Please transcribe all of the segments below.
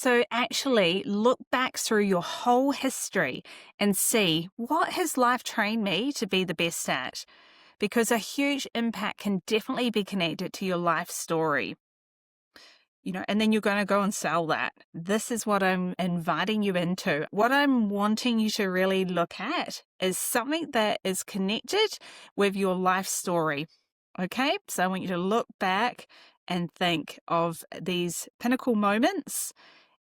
So actually look back through your whole history and see, what has life trained me to be the best at? Because a huge impact can definitely be connected to your life story. And then you're going to go and sell that. This is what I'm inviting you into. What I'm wanting you to really look at is something that is connected with your life story. Okay, so I want you to look back and think of these pinnacle moments,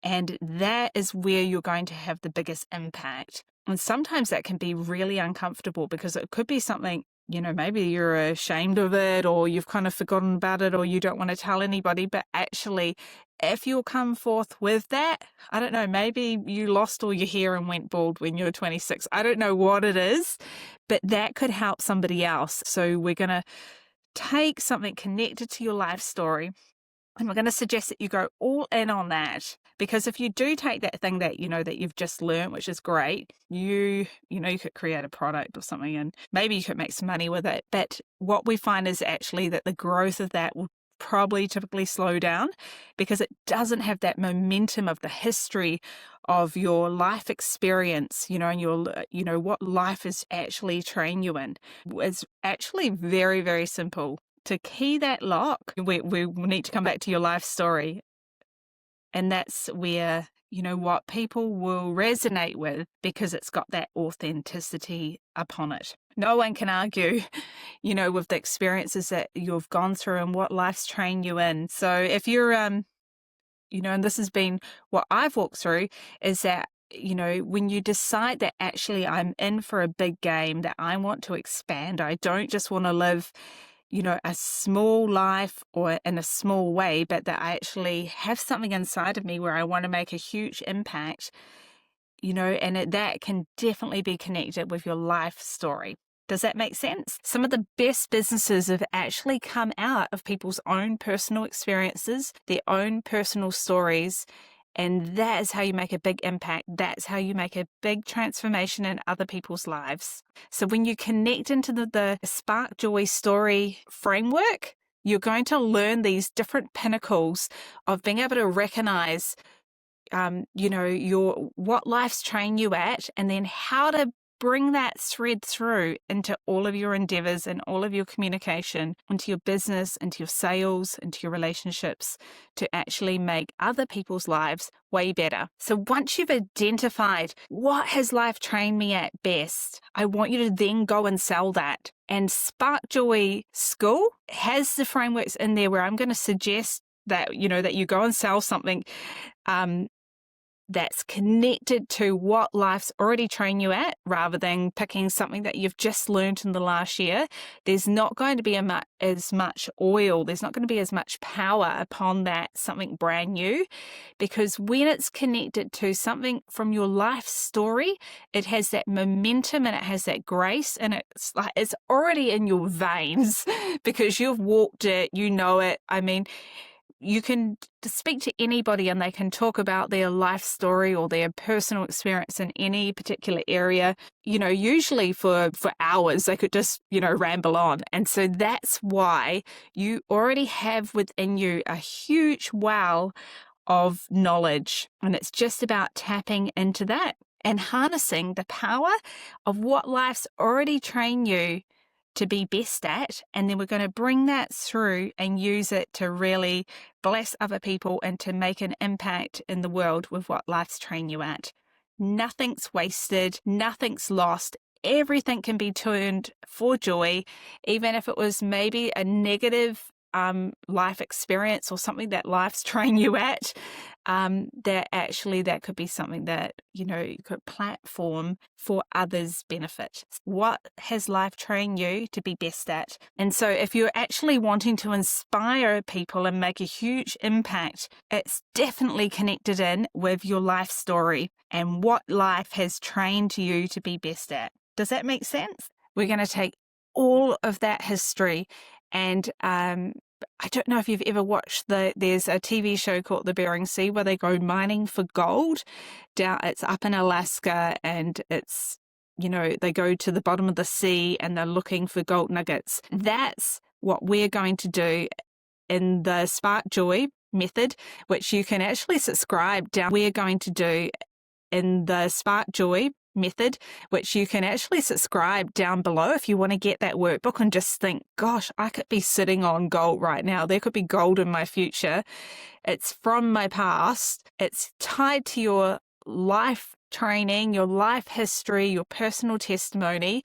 and that is where you're going to have the biggest impact. And sometimes that can be really uncomfortable because it could be something, maybe you're ashamed of it, or you've kind of forgotten about it, or you don't want to tell anybody. But actually, if you'll come forth with that, I don't know, maybe you lost all your hair and went bald when you were 26. I don't know what it is, but that could help somebody else. So we're going to take something connected to your life story, and we're going to suggest that you go all in on that. Because if you do take that thing that, that you've just learned, which is great, you could create a product or something, and maybe you could make some money with it. But what we find is actually that the growth of that will probably typically slow down because it doesn't have that momentum of the history of your life experience, and what life has actually trained you in. It's actually very, very simple. To key that lock, we need to come back to your life story. And that's where, what people will resonate with, because it's got that authenticity upon it. No one can argue, with the experiences that you've gone through and what life's trained you in. So if you're, and this has been what I've walked through, is that, when you decide that actually I'm in for a big game, that I want to expand, I don't just want to live a small life or in a small way, but that I actually have something inside of me where I want to make a huge impact, and that can definitely be connected with your life story. Does that make sense? Some of the best businesses have actually come out of people's own personal experiences, their own personal stories. And that is how you make a big impact. That's how you make a big transformation in other people's lives. So when you connect into the Spark Joy story framework, you're going to learn these different pinnacles of being able to recognize, what life's trained you at, and then how to bring that thread through into all of your endeavors and all of your communication, into your business, into your sales, into your relationships, to actually make other people's lives way better. So once you've identified what has life trained me at best, I want you to then go and sell that. And Spark Joy School has the frameworks in there where I'm going to suggest that, that you go and sell something that's connected to what life's already trained you at, rather than picking something that you've just learned in the last year. There's not going to be as much oil. There's not going to be as much power upon that something brand new, because when it's connected to something from your life story, it has that momentum and it has that grace, and it's like it's already in your veins because you've walked it, you know it. I mean, you can speak to anybody and they can talk about their life story or their personal experience in any particular area, usually for hours. They could just, ramble on. And so that's why you already have within you a huge well of knowledge. And it's just about tapping into that and harnessing the power of what life's already trained you to be best at, and then we're going to bring that through and use it to really bless other people and to make an impact in the world with what life's trained you at. Nothing's wasted, nothing's lost. Everything can be turned for joy, even if it was maybe a negative life experience or something that life's trained you at. That could be something that, you could platform for others' benefit. What has life trained you to be best at? And so if you're actually wanting to inspire people and make a huge impact, it's definitely connected in with your life story and what life has trained you to be best at. Does that make sense? We're going to take all of that history and I don't know if you've ever watched there's a TV show called The Bering Sea where they go mining for gold. It's up in Alaska, and it's, they go to the bottom of the sea and they're looking for gold nuggets. That's what we're going to do in the Spark Joy method, which you can actually subscribe down. We're going to do in the Spark Joy method, which you can actually subscribe down below if you want to get that workbook and just think, gosh, I could be sitting on gold right now. There could be gold in my future. It's from my past. It's tied to your life training, your life history, your personal testimony.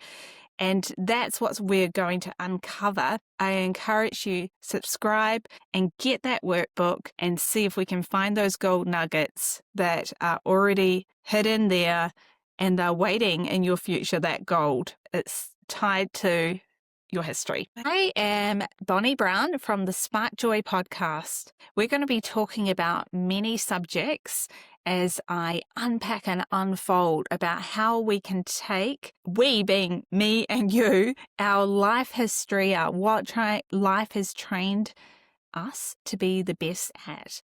And that's what we're going to uncover. I encourage you, subscribe and get that workbook and see if we can find those gold nuggets that are already hidden there and they're waiting in your future, that gold. It's tied to your history. I am Bonnie Brown from the Spark Joy podcast. We're going to be talking about many subjects as I unpack and unfold about how we can take, we being me and you, our life history, what life has trained us to be the best at.